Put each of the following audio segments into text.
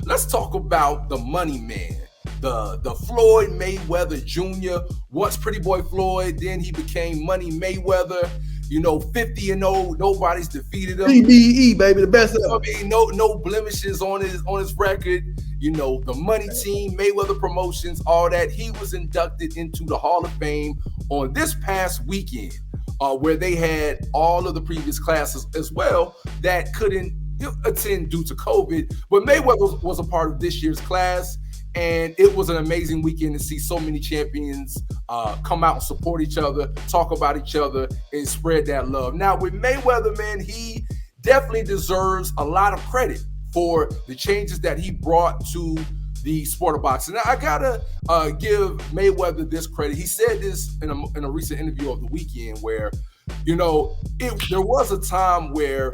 let's talk about the money man, the Floyd Mayweather Jr. Once Pretty Boy Floyd, then he became Money Mayweather. 50-0, nobody's defeated him. CBE, baby, the best ever. I mean, no blemishes on his record. The money team, Mayweather Promotions, all that. He was inducted into the Hall of Fame on this past weekend, where they had all of the previous classes as well that couldn't attend due to COVID. But Mayweather was a part of this year's class. And it was an amazing weekend to see so many champions come out and support each other, talk about each other, and spread that love. Now, with Mayweather, man, he definitely deserves a lot of credit for the changes that he brought to the sport of boxing. Now, I gotta give Mayweather this credit. He said this in a recent interview of the weekend where, there was a time where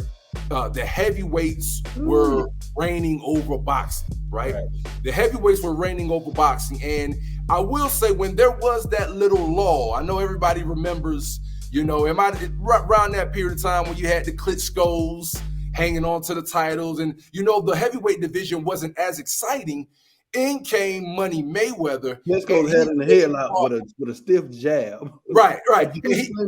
the heavyweights were reigning over boxing, right? The heavyweights were reigning over boxing. And I will say, when there was that little lull, I know everybody remembers, around that period of time when you had the Klitschko's hanging on to the titles, and, the heavyweight division wasn't as exciting. In came Money Mayweather. Klitschko's head in the headlock with a stiff jab. Right.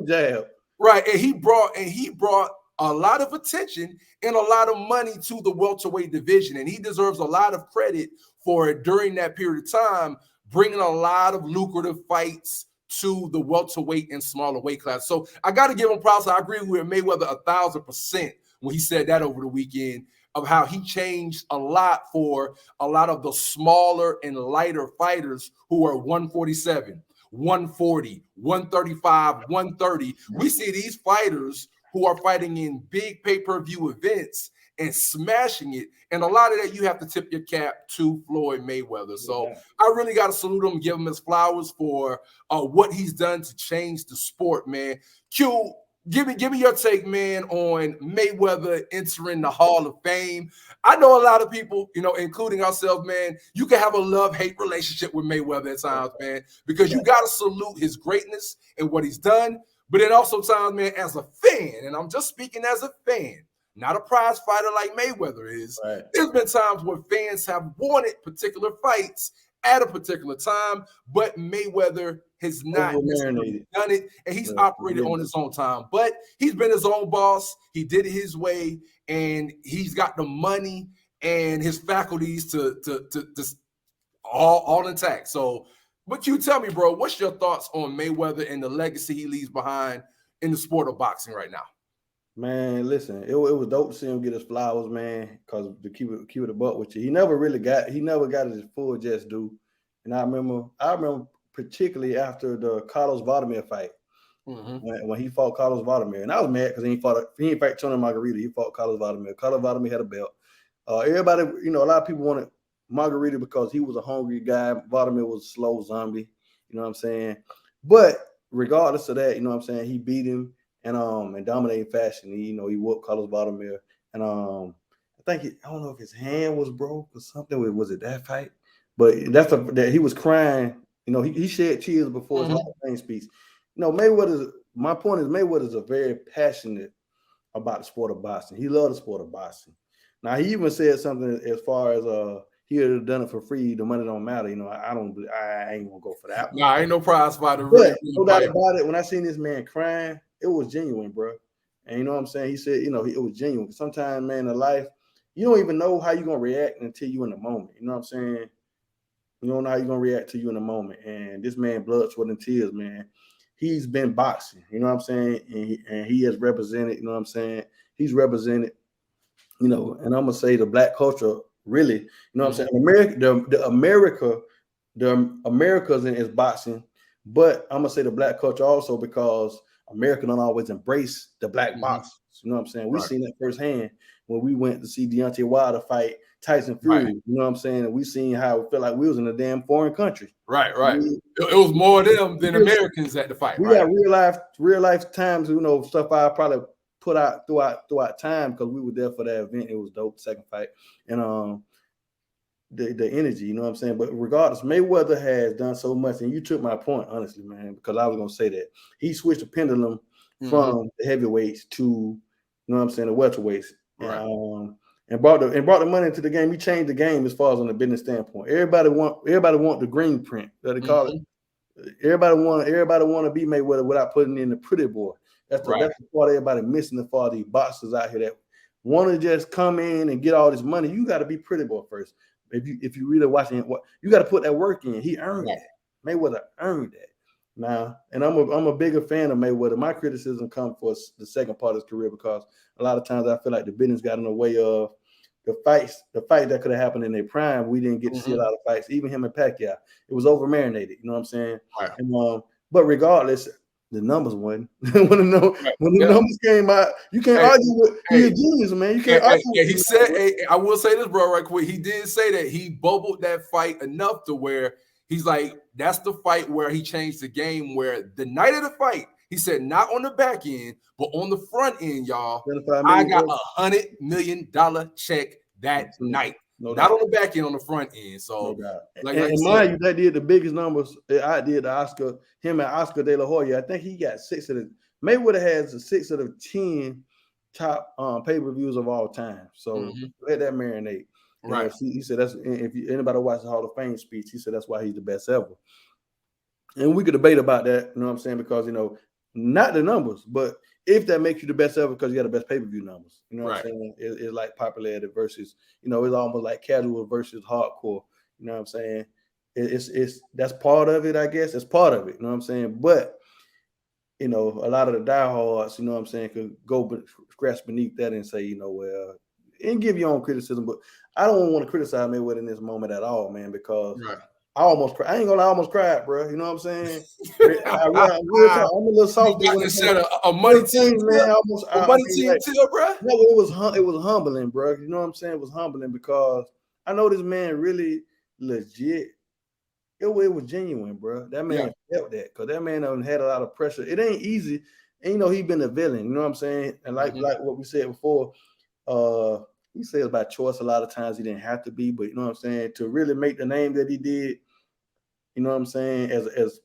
Jab. Right. And he brought a lot of attention and a lot of money to the welterweight division. And he deserves a lot of credit for it during that period of time, bringing a lot of lucrative fights to the welterweight and smaller weight class. So I got to give him props. I agree with Mayweather 1,000% when he said that over the weekend, of how he changed a lot for a lot of the smaller and lighter fighters who are 147, 140, 135, 130. We see these fighters who are fighting in big pay-per-view events and smashing it. And a lot of that, you have to tip your cap to Floyd Mayweather. So I really got to salute him and give him his flowers for what he's done to change the sport, man. Q, give me your take, man, on Mayweather entering the Hall of Fame. I know a lot of people, including ourselves, man, you can have a love-hate relationship with Mayweather at times, man, because you got to salute his greatness and what he's done. But then also times, man, as a fan, and I'm just speaking as a fan, not a prize fighter like Mayweather is, there's been times where fans have wanted particular fights at a particular time, but Mayweather has not done it, and he's operated on his own time. But he's been his own boss. He did it his way, and he's got the money and his faculties to all intact. So, but you tell me, bro, what's your thoughts on Mayweather and the legacy he leaves behind in the sport of boxing right now? Man, listen, it was dope to see him get his flowers, man, because to keep it a buck with you, he never got his full just due. And I remember particularly after the Carlos Vladimir fight, when he fought Carlos Vladimir, and I was mad because he didn't fight Tony Margarita. He fought Carlos Vladimir. Carlos Vladimir had a belt. Everybody, a lot of people wanted Margarita because he was a hungry guy. Vladimir was a slow zombie. You know what I'm saying? But regardless of that, he beat him and in dominating fashion. He whooped Carlos Vladimir. And I don't know if his hand was broke or something. Was it that fight? But that he was crying. He shed tears before his Hall of Fame speech. My point is Mayweather is very passionate about the sport of boxing. He loved the sport of boxing. Now, he even said something as far as he would have done it for free. The money don't matter. I ain't gonna go for that. Nah, ain't no prize fighter. But no doubt about it. When I seen this man crying, it was genuine, bro. And you know what I'm saying? He said, it was genuine. Sometimes, man, in life, you don't even know how you're gonna react until you in the moment. You know what I'm saying? You don't know how you're gonna react to you in the moment. And this man, blood, sweat, and tears, man. He's been boxing. You know what I'm saying? And he has represented. You know what I'm saying? He's represented. And I'm gonna say the black culture. Really, you know what I'm saying? The Americas in is boxing, but I'm gonna say the black culture also because America don't always embrace the black boxers. You know what I'm saying? We seen that firsthand when we went to see Deontay Wilder fight Tyson Fury. You know what I'm saying? And we seen how it felt like we was in a damn foreign country. Right. It was more of them than Americans at the fight. We got real life times. Stuff I probably put out throughout time because we were there for that event. It was dope, second fight. And the energy, you know what I'm saying? But regardless, Mayweather has done so much, and you took my point, honestly, man, because I was gonna say that. He switched the pendulum from the heavyweights to, the welterweights. Right. and brought the money into the game. He changed the game as far as on the business standpoint. Everybody want the green print, that they call it. Everybody want to be Mayweather without putting in the pretty boy. That's the part everybody missing as far as these boxers out here that want to just come in and get all this money. You got to be pretty boy first. If you really watching it, you got to put that work in. He earned that. Mayweather earned that. Now, and I'm a bigger fan of Mayweather. My criticism comes for the second part of his career because a lot of times I feel like the business got in the way of the fight that could have happened in their prime. We didn't get to see a lot of fights. Even him and Pacquiao, it was over marinated. You know what I'm saying? Right. And, but regardless, the numbers won. when the numbers came out, you can't argue with. He's a genius, man. You can't argue. He said, I will say this, bro, right quick. He did say that he bubbled that fight enough to where he's like, that's the fight where he changed the game. Where the night of the fight, he said, not on the back end, but on the front end, y'all. I got $100 million check that night. Not on the back end, on the front end. So, and mind you, that did the biggest numbers. I did him and Oscar De La Hoya. I think he got 6 of the. Mayweather has 6 of the 10 top pay-per-views of all time. So let that marinate. Right. He said that's if anybody watched the Hall of Fame speech, he said that's why he's the best ever. And we could debate about that, you know what I'm saying? Because not the numbers, but if that makes you the best ever because you got the best pay-per-view numbers. You know what I'm saying? It's like popularity versus, it's almost like casual versus hardcore. You know what I'm saying? It's that's part of it, I guess. It's part of it, you know what I'm saying? But a lot of the diehards, you know what I'm saying, could go scratch beneath that and say, well, and give your own criticism. But I don't want to criticize Mayweather in this moment at all, man, because I almost cried. I ain't gonna lie, I almost cried, bro. You know what I'm saying? I'm a little soft. A money team, man. A money team too, bro. No, it was humbling, bro. You know what I'm saying? It was humbling because I know this man really legit. It was genuine, bro. That man felt that because that man had a lot of pressure. It ain't easy, and he been a villain. You know what I'm saying? And like what we said before, he says by choice a lot of times he didn't have to be, but you know what I'm saying, to really make the name that he did, you know what I'm saying, as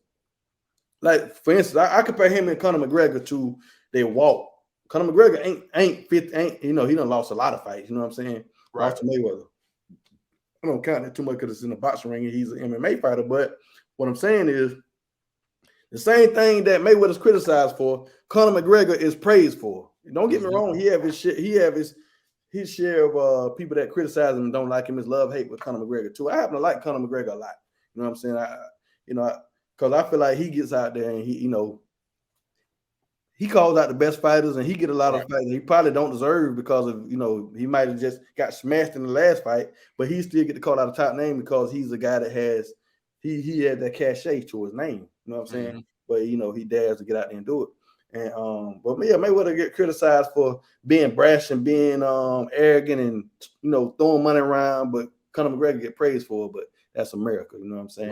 like for instance, I compare him and Conor McGregor to their walk. Conor McGregor ain't fit, he done lost a lot of fights, you know what I'm saying? Lost to Mayweather. I don't count that too much because it's in the boxing ring and he's an MMA fighter, but what I'm saying is the same thing that Mayweather's criticized for, Conor McGregor is praised for. Don't get me wrong, he have his shit, he have his share of people that criticize him and don't like him. His love-hate with Conor McGregor too. I happen to like Conor McGregor a lot. You know what I'm saying? Because I feel like he gets out there and he calls out the best fighters and he get a lot of fights he probably don't deserve because of, he might have just got smashed in the last fight, but he still get to call out a top name because he's a guy that has, he had that cachet to his name. You know what I'm saying? But, he dares to get out there and do it. And but yeah, Mayweather get criticized for being brash and being arrogant and throwing money around, but Conor McGregor get praised for it. But that's America, you know what I'm saying?